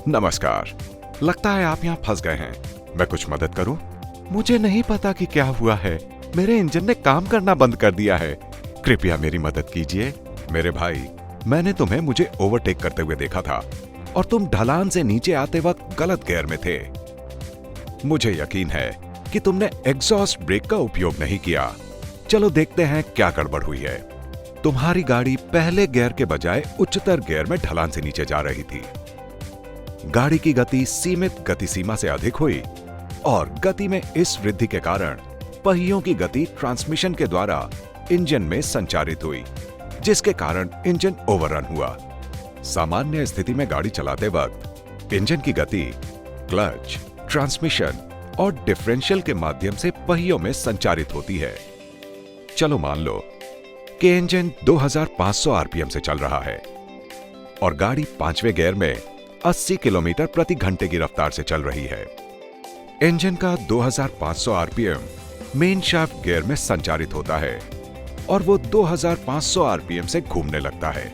नमस्कार। लगता है आप यहाँ फंस गए हैं। मैं कुछ मदद करूं? मुझे नहीं पता कि क्या हुआ है। मेरे इंजन ने काम करना बंद कर दिया है। कृपया मेरी मदद कीजिए। मेरे भाई, मैंने तुम्हें मुझे ओवरटेक करते हुए देखा था और तुम ढलान से नीचे आते वक्त गलत गियर में थे। मुझे यकीन है कि तुमने एग्जॉस्ट ब्रेक का उपयोग नहीं किया। चलो देखते हैं क्या गड़बड़ हुई है। तुम्हारी गाड़ी पहले गियर के बजाय उच्चतर गियर में ढलान से नीचे जा रही थी। गाड़ी की गति सीमित गति सीमा से अधिक हुई और गति में इस वृद्धि के कारण पहियों की गति ट्रांसमिशन के द्वारा इंजन में संचारित हुई, जिसके कारण इंजन ओवररन हुआ। सामान्य स्थिति में गाड़ी चलाते वक्त इंजन की गति क्लच, ट्रांसमिशन और डिफरेंशियल के माध्यम से पहियों में संचारित होती है। चलो मान लो कि इंजन 2500 आरपीएम से चल रहा है और गाड़ी 5वें गियर में 80 किलोमीटर प्रति घंटे की रफ्तार से चल रही है। इंजन का 2500 आरपीएम मेन शाफ्ट गियर में संचारित होता है और वो 2500 आरपीएम से घूमने लगता है।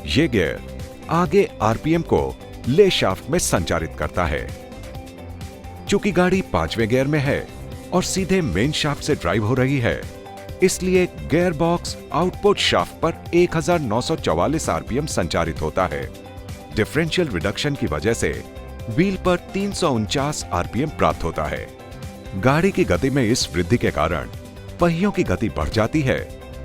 ये गियर आगे आरपीएम को ले शाफ्ट में संचारित करता है। चूंकि गाड़ी 5वें गियर में है और सीधे मेन शाफ्ट से ड्राइव हो रही है, इसलिए गियर बॉक्स आउटपुट शाफ्ट पर 1944 आरपीएम संचारित होता है। डिफरेंशियल रिडक्शन की वजह से व्हील पर 349 आरपीएम प्राप्त होता है। गाड़ी की गति में इस वृद्धि के कारण पहियों की गति बढ़ जाती है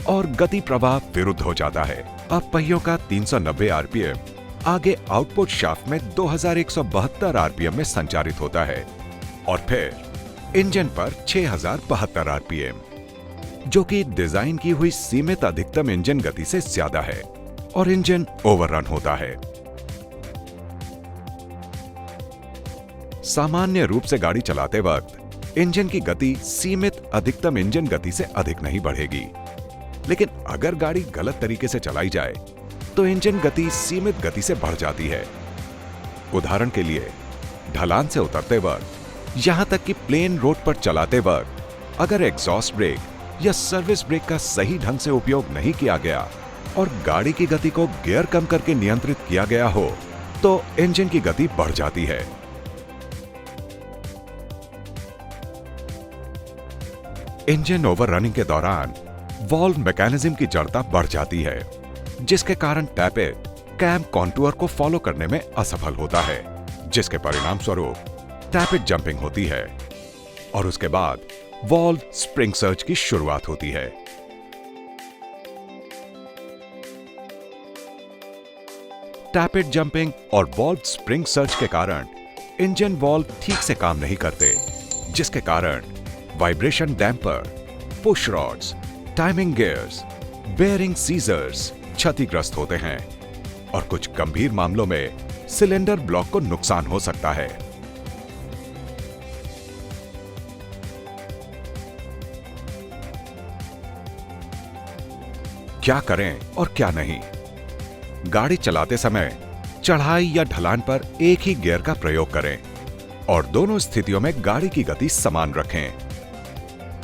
और गति प्रवाह विरुद्ध हो जाता है। अब पहियों का 390 आरपीएम आगे आउटपुट शाफ्ट में 2172 आरपीएम में संचारित होता है और फिर इंजन पर 6072 आरपीएम, जो कि डिजाइन की हुई सीमित अधिकतम इंजन गति से ज्यादा है और इंजन ओवररन होता है। सामान्य रूप से गाड़ी चलाते वक्त इंजन की गति सीमित अधिकतम इंजन गति से अधिक नहीं बढ़ेगी, लेकिन अगर गाड़ी गलत तरीके से चलाई जाए तो इंजन गति सीमित गति से बढ़ जाती है। उदाहरण के लिए, ढलान से उतरते वक्त, यहां तक कि प्लेन रोड पर चलाते वक्त अगर एग्जॉस्ट ब्रेक या सर्विस ब्रेक का सही ढंग से उपयोग नहीं किया गया और गाड़ी की गति को गियर कम करके नियंत्रित किया गया हो तो इंजन की गति बढ़ जाती है। इंजन ओवररनिंग के दौरान वॉल्व मैकेनिज्म की जड़ता बढ़ जाती है, जिसके कारण टैपेट कैम कॉन्टूर को फॉलो करने में असफल होता है, जिसके परिणाम स्वरूप टैपेट जंपिंग होती है और उसके बाद वॉल्व स्प्रिंग सर्ज की शुरुआत होती है। टैपेट जंपिंग और वॉल्व स्प्रिंग सर्ज के कारण इंजन वॉल्व ठीक से काम नहीं करते, जिसके कारण vibration damper, push rods, timing gears, bearing seizures क्षतिग्रस्त होते हैं और कुछ गंभीर मामलों में सिलेंडर ब्लॉक को नुकसान हो सकता है। क्या करें और क्या नहीं? गाड़ी चलाते समय चढ़ाई या ढलान पर एक ही गियर का प्रयोग करें और दोनों स्थितियों में गाड़ी की गति समान रखें।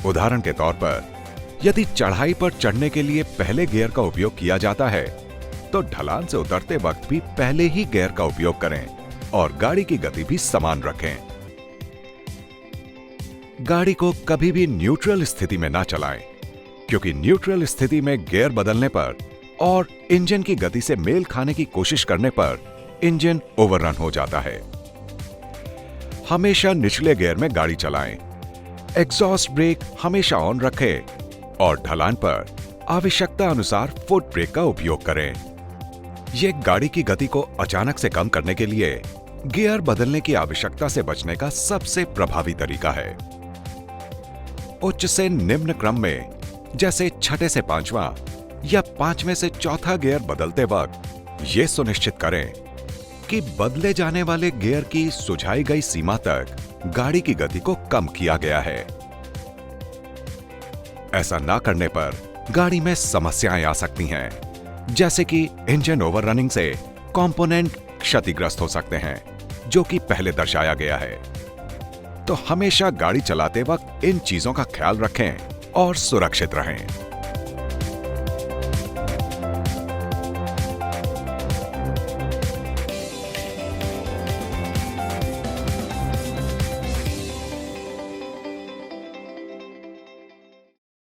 उदाहरण के तौर पर, यदि चढ़ाई पर चढ़ने के लिए पहले गियर का उपयोग किया जाता है तो ढलान से उतरते वक्त भी पहले ही गियर का उपयोग करें और गाड़ी की गति भी समान रखें। गाड़ी को कभी भी न्यूट्रल स्थिति में ना चलाएं, क्योंकि न्यूट्रल स्थिति में गियर बदलने पर और इंजन की गति से मेल खाने की कोशिश करने पर इंजन ओवररन हो जाता है। हमेशा निचले गियर में गाड़ी चलाएं, एग्जॉस्ट ब्रेक हमेशा ऑन रखें और ढलान पर आवश्यकता अनुसार फुट ब्रेक का उपयोग करें। यह गाड़ी की गति को अचानक से कम करने के लिए गियर बदलने की आवश्यकता से बचने का सबसे प्रभावी तरीका है। उच्च से निम्न क्रम में, जैसे छठे से पांचवां या पांचवें से चौथा गियर बदलते वक्त यह सुनिश्चित करें कि बदले जाने वाले गियर की सुझाई गई सीमा तक गाड़ी की गति को कम किया गया है। ऐसा ना करने पर गाड़ी में समस्याएं आ सकती हैं, जैसे कि इंजन ओवररनिंग से कंपोनेंट क्षतिग्रस्त हो सकते हैं, जो कि पहले दर्शाया गया है। तो हमेशा गाड़ी चलाते वक्त इन चीजों का ख्याल रखें और सुरक्षित रहें।